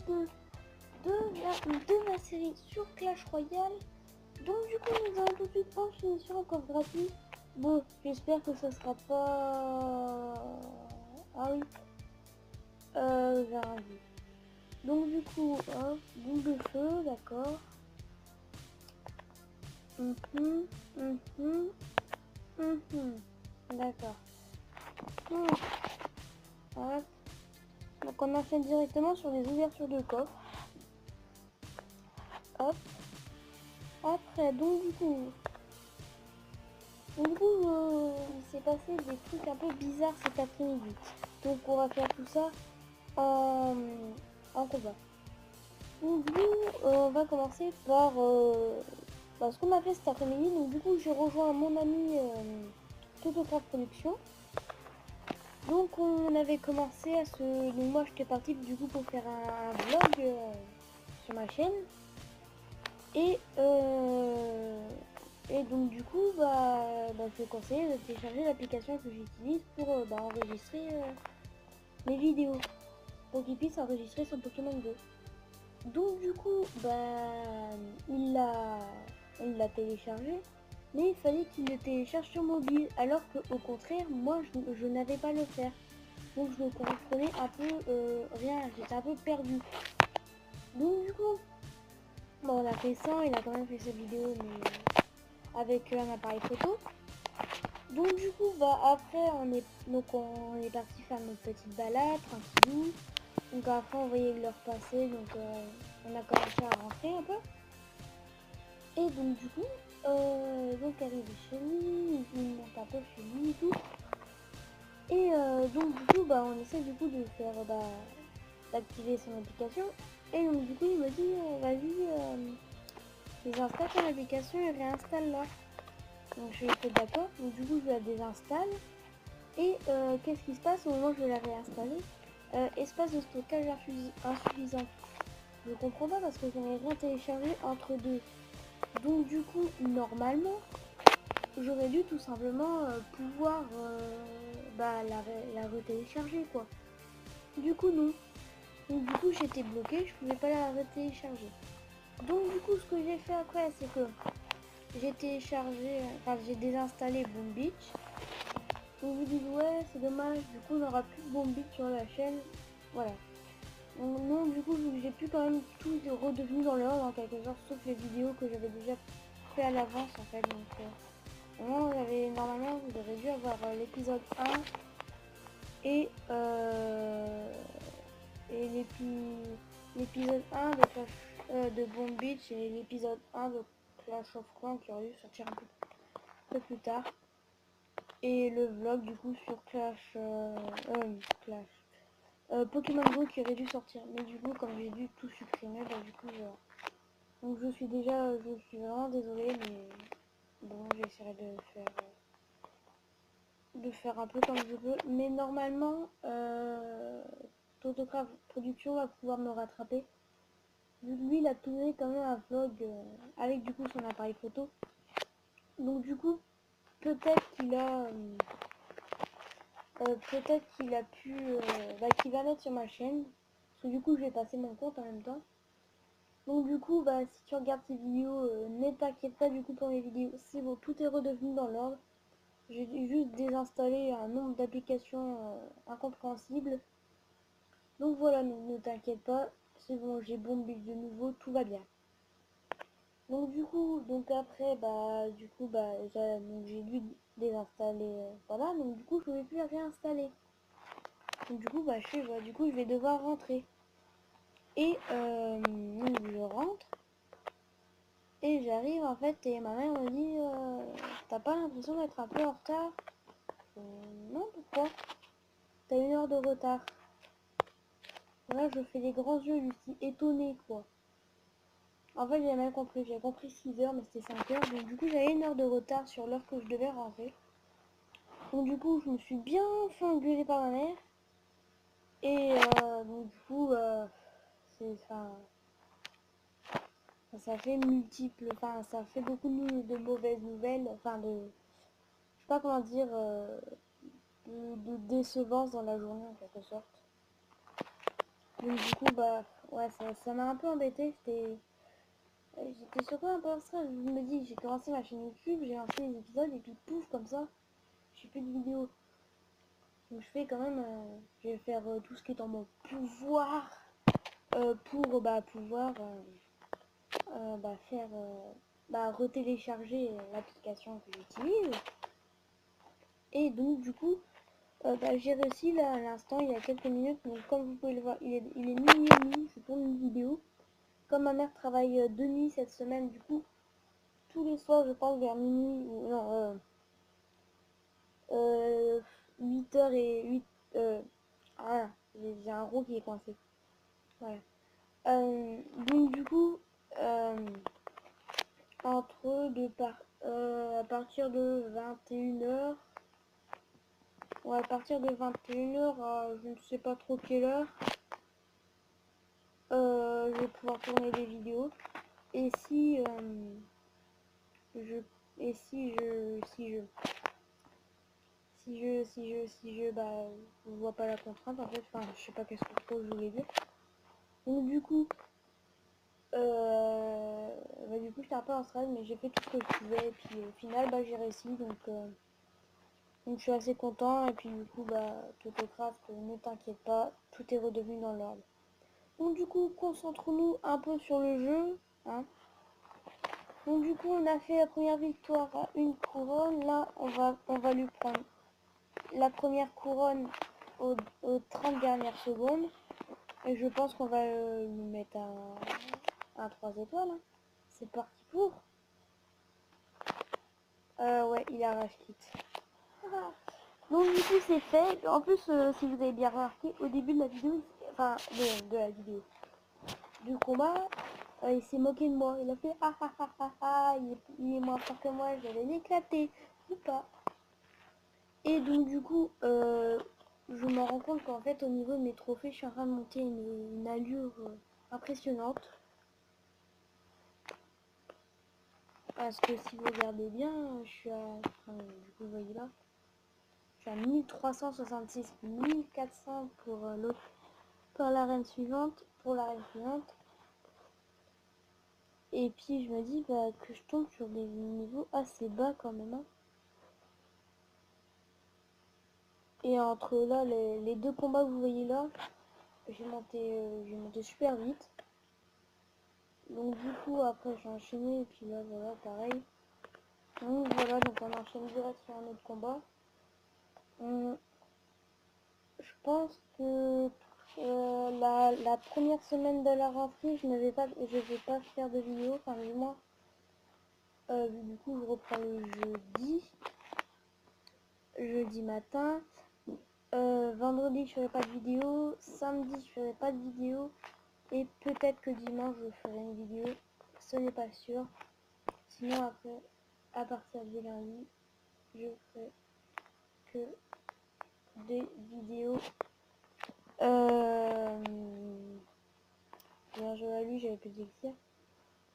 de ma série sur Clash Royale. Donc du coup nous allons tout de suite enchaîner sur un coffre gratuit. Bon, j'espère que ça sera pas... Ah oui, j'ai rien vu. Donc du coup, hop, boule de feu, d'accord. D'accord. Hop. Donc on enchaîne directement sur les ouvertures de coffre. Hop. Après, donc du coup, il s'est passé des trucs un peu bizarres cet après-midi. Donc on va faire tout ça en combat. Donc du coup, on va commencer par ce qu'on a fait cet après-midi. Donc du coup, j'ai rejoint mon ami Totocraft Production. Donc on avait commencé à se... Donc moi j'étais partie du coup pour faire un vlog sur ma chaîne. Et donc du coup, je te conseille de télécharger l'application que j'utilise pour enregistrer mes vidéos. Pour qu'il puisse enregistrer son Pokémon Go. Donc du coup, il l'a téléchargé. Mais il fallait qu'il le télécharge sur mobile. Alors qu'au contraire, moi je n'avais pas le faire. Donc je ne comprenais un peu rien. J'étais un peu perdu. Donc du coup, on a fait ça. Il a quand même fait cette vidéo, mais avec un appareil photo. Donc du coup, après on est parti faire notre petite balade tranquillou. Donc après on voyait l'heure passer, donc on a commencé à rentrer un peu. Et donc du coup, arrivé chez lui, il monte un peu chez lui et tout. Et donc du coup, on essaie du coup de faire d'activer son application. Et donc du coup il me dit vas-y, désinstalle ton application et réinstalle-la. Donc je lui ai fait d'accord, donc du coup je la désinstalle. Et qu'est-ce qui se passe au moment où je vais la réinstaller? Espace de stockage insuffisant. Je comprends pas parce que je n'ai rien téléchargé entre deux. Donc du coup, normalement, j'aurais dû tout simplement pouvoir la retélécharger quoi. Du coup non. Donc du coup j'étais bloquée, je pouvais pas la retélécharger. Donc du coup ce que j'ai fait après c'est que j'ai téléchargé, j'ai désinstallé Boom Beach. Donc vous dites ouais c'est dommage, du coup on n'aura plus de Boom Beach sur la chaîne. Voilà. Donc, non, du coup j'ai pu quand même tout redevenu dans l'ordre en quelque sorte, sauf les vidéos que j'avais déjà fait à l'avance en fait. Donc normalement vous aurez dû avoir l'épisode 1 et l'épisode 1 de Clash de Bomb Beach et l'épisode 1 de Clash of Clans qui aurait dû sortir un peu plus tard. Et le vlog du coup sur Pokémon Go qui aurait dû sortir. Mais du coup comme j'ai dû tout supprimer, du coup donc je suis vraiment désolée, mais bon j'essaierai de faire un peu comme je peux. Mais normalement Totocraft Production va pouvoir me rattraper. Lui il a tourné quand même un vlog avec du coup son appareil photo. Donc du coup peut-être qu'il a pu qu'il va mettre sur ma chaîne. Parce que du coup je vais passer mon compte en même temps. Donc du coup si tu regardes ces vidéos, ne t'inquiète pas du coup pour mes vidéos. C'est bon, tout est redevenu dans l'ordre. J'ai juste désinstallé un nombre d'applications incompréhensibles. Donc voilà, ne t'inquiète pas, c'est bon, j'ai Bomb Beach de nouveau, tout va bien. Donc du coup, après, j'ai dû désinstaller, voilà, donc du coup je ne vais plus la réinstaller. Donc du coup, je vais devoir rentrer. Et donc je rentre, et j'arrive en fait, et ma mère me dit, t'as pas l'impression d'être un peu en retard? Non, pourquoi? T'as 1 heure de retard. Là, je fais des grands yeux, Lucie, étonnée, quoi. En fait, j'avais mal compris. J'avais compris 6 heures, mais c'était 5 heures. Donc, du coup, j'avais 1 heure de retard sur l'heure que je devais rentrer. Donc, du coup, je me suis bien fait engueuler par ma mère. Et donc, du coup, ça fait ça fait beaucoup de mauvaises nouvelles. Je sais pas comment dire, de décevance dans la journée, en quelque sorte. Donc du coup, bah, ouais, ça m'a un peu embêté. J'étais surtout un peu en stress. Je me dis, j'ai commencé ma chaîne YouTube, j'ai lancé les épisodes et puis pouf, comme ça, j'ai plus de vidéos. Donc je fais quand même, je vais faire tout ce qui est en mon pouvoir pour pouvoir faire, retélécharger l'application que j'utilise. Et donc du coup, j'ai réussi là à l'instant, il y a quelques minutes. Donc comme vous pouvez le voir, il est minuit et demi, je tourne une vidéo. Comme ma mère travaille de nuit cette semaine, du coup, tous les soirs, je pense vers minuit, ou non, 8h et 8... ah, j'ai un rot qui est coincé. Voilà. Donc du coup, à partir de 21h, ou à partir de 21h, je ne sais pas trop quelle heure, je vais pouvoir tourner des vidéos. Et si je et si je je vois pas la contrainte en fait, enfin je sais pas qu'est-ce que je voulais dire. Donc du coup j'étais un peu en stress, mais j'ai fait tout ce que je pouvais et puis au final j'ai réussi, donc je suis assez content. Et puis du coup Totocraft, ne t'inquiète pas, tout est redevenu dans l'ordre. Donc du coup concentrons-nous un peu sur le jeu, hein. Donc du coup on a fait la première victoire à une couronne. Là on va lui prendre la première couronne aux 30 dernières secondes. Et je pense qu'on va lui mettre un 3 étoiles. Hein. C'est parti pour. Ouais, il a rage quitte. Voilà. Donc du coup c'est fait. En plus, si vous avez bien remarqué, au début de la vidéo, enfin de la vidéo, du combat, il s'est moqué de moi. Il a fait ah ah ah ah ah, il est moins fort que moi, je vais l'éclater. Ou pas. Et donc du coup, je me rends compte qu'en fait au niveau de mes trophées, je suis en train de monter une allure impressionnante. Parce que si vous regardez bien, je suis à, enfin, du coup vous voyez là, je suis à 1366, 1400 pour l'autre, pour l'arène suivante, Et puis je me dis que je tombe sur des niveaux assez bas quand même. Hein. Et entre là, les deux combats que vous voyez là, j'ai monté super vite. Donc du coup après j'ai enchaîné et puis là voilà pareil. Donc voilà, donc on enchaîne direct sur un autre combat. Je pense que la première semaine de la rentrée, je vais pas faire de vidéo, enfin du moins du coup je reprends le jeudi matin. Vendredi je ferai pas de vidéo, samedi je ferai pas de vidéo et peut-être que dimanche je ferai une vidéo, ce n'est pas sûr. Sinon après, à partir du lundi, je ferai que des vidéos. Bien joué à lui, j'avais pu dire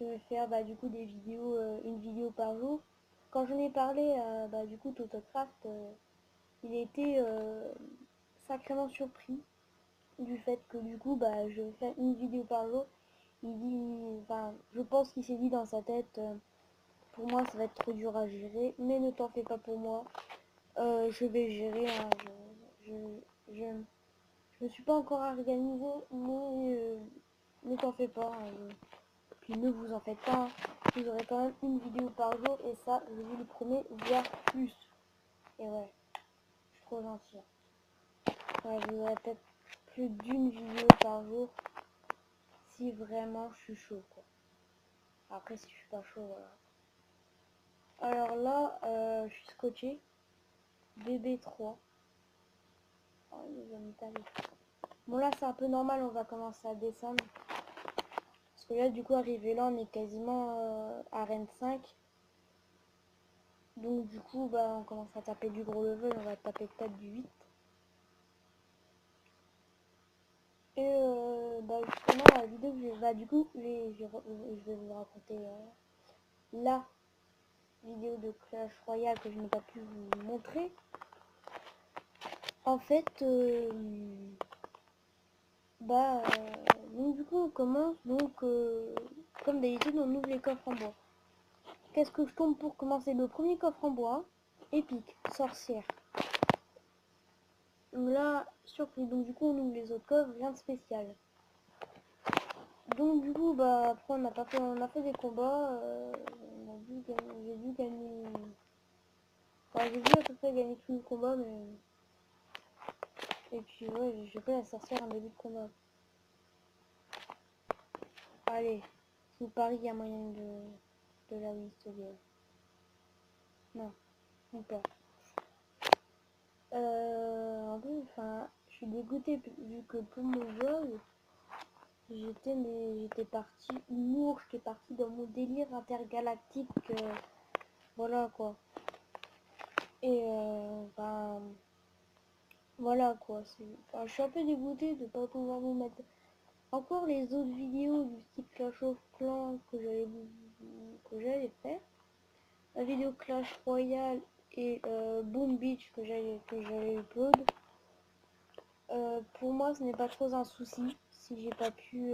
de faire du coup des vidéos, une vidéo par jour. Quand j'en ai parlé du coup Totocraft, il était sacrément surpris du fait que du coup je fais une vidéo par jour. Il dit, enfin je pense qu'il s'est dit dans sa tête, pour moi ça va être trop dur à gérer, mais ne t'en fais pas pour moi, je vais gérer. Hein, je me suis pas encore organisé, mais ne t'en fais pas. Hein, puis ne vous en faites pas, hein. Vous aurez quand même une vidéo par jour et ça, je vous le promets, voire plus. Et ouais, je suis trop gentille. Ouais, je vous aurai peut-être plus d'une vidéo par jour si vraiment je suis chaud, quoi. Après, si je suis pas chaud, voilà. Alors là, je suis scotché. BB3. Oh, les amis, bon, là, c'est un peu normal, on va commencer à descendre. Parce que là, du coup, arrivé là, on est quasiment à Arène 5. Donc du coup on commence à taper du gros level, on va taper peut-être du 8. Et justement la vidéo que du coup je vais vous raconter la vidéo de Clash Royale que je n'ai pas pu vous montrer. En fait Donc du coup on commence, donc comme d'habitude on ouvre les coffres en bois. Qu'est-ce que je tombe pour commencer? Le premier coffre en bois, épique, sorcière. Là, surpris, donc du coup on ouvre les autres coffres, rien de spécial. Donc du coup après on a fait des combats, j'ai dû gagner, enfin, j'ai dû à peu près gagner tous les combats, mais et puis ouais, j'ai fait la sorcière en début de combat. Allez, je vous parie qu'il y a moyen de la win ce game. Non, ou pas. En plus, enfin, je suis dégoûtée vu que pour mon jeu, j'étais parti humour, j'étais parti dans mon délire intergalactique, voilà quoi. Et voilà quoi. Enfin, je suis un peu dégoûtée de pas pouvoir vous mettre encore les autres vidéos du style Clash of Clans que j'allais faire. La vidéo Clash Royale et Boom Beach que j'allais upload. Pour moi ce n'est pas trop un souci si j'ai pas pu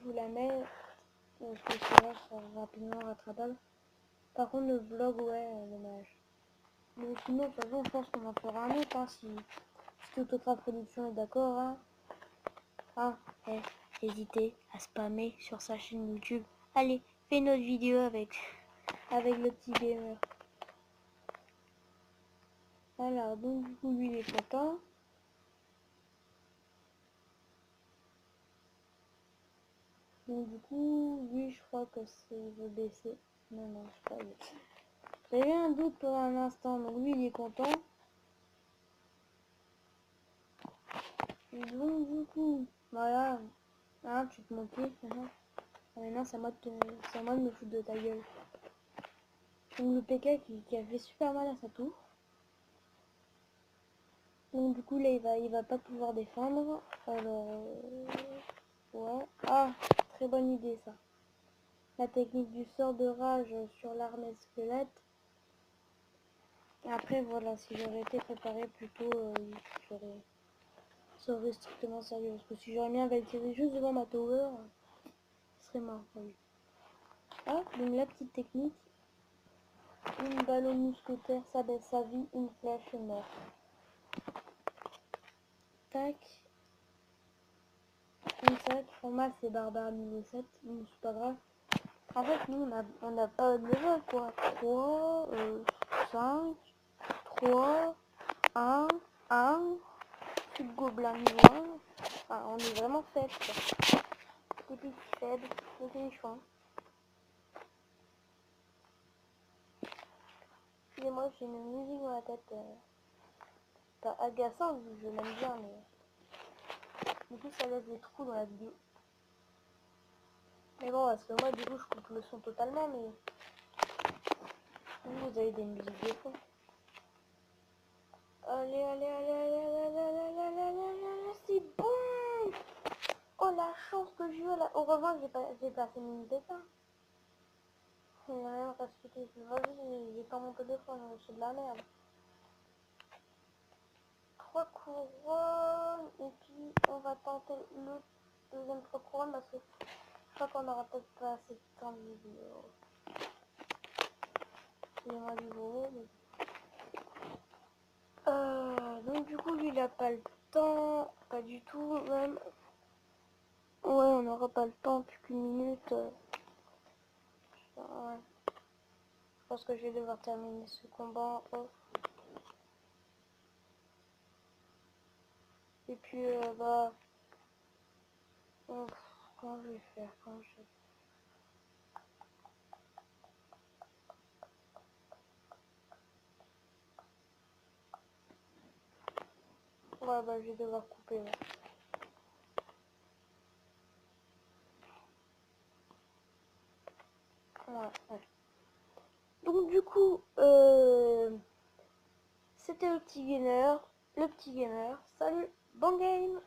vous la mettre, parce que cela sera rapidement rattrapable. Par contre le vlog, ouais, dommage. Mais sinon de toute façon je pense qu'on en fera un autre, hein, si Autocraft Production est d'accord, hein. Hésitez à spammer sur sa chaîne YouTube. Allez, fais notre vidéo avec le petit gamer. Alors donc du coup lui il est content. Donc du coup lui je crois que c'est veut baisser. Non, je crois pas. J'avais un doute pour un instant, donc lui il est content. Et donc du coup, voilà, hein, tu te moquais, ah, maintenant c'est à moi de me foutre de ta gueule. Donc le PK qui a fait super mal à sa tour. Donc du coup là il va pas pouvoir défendre. Alors ouais. Ah, très bonne idée ça. La technique du sort de rage sur l'armée squelette. Et après voilà, si j'aurais été préparé plus tôt, ça aurait strictement sérieux. Parce que si j'aurais mis un Valkyrie juste devant ma tower, ce serait mort. Oui. Ah, donc la petite technique. Une balle au mousquetaire, ça baisse sa vie, une flèche est mort. Tac. Comme ça, pour moi c'est barbare niveau 7, donc c'est pas grave. En fait, nous on a pas de level quoi. 3, 5, 3, 1, 1, petit gobelin niveau 1. Enfin, on est vraiment faible quoi. Des petits faibles, des méchants. Excusez-moi, j'ai une musique dans la tête. Pas agaçante, je l'aime bien, mais du coup ça laisse des trous dans la vidéo. Mais bon, parce que moi du coup je coupe le son totalement, mais vous avez des musiques de fond. Allez, allez, allez, allez, allez, allez, allez, allez, allez, allez, c'est bon. Oh la chance que j'ai eu là. Au revoir, j'ai placé mon dessin. Il n'y a rien à expliquer. Vas-y, j'ai pas mon téléphone, c'est de la merde. 3 couronnes, et puis on va tenter le deuxième 3 couronnes parce que je crois qu'on aura peut-être pas assez de temps de vidéo. Excusez-moi du gros, mais... donc du coup lui il a pas le temps, pas du tout même. Ouais, on n'aura pas le temps, plus qu'une minute. Ouais. Je pense que je vais devoir terminer ce combat. Oh. Et puis oh, comment je vais faire, ouais, je vais devoir couper là. Ouais. Donc du coup, c'était le petit gamer. Salut, bon game.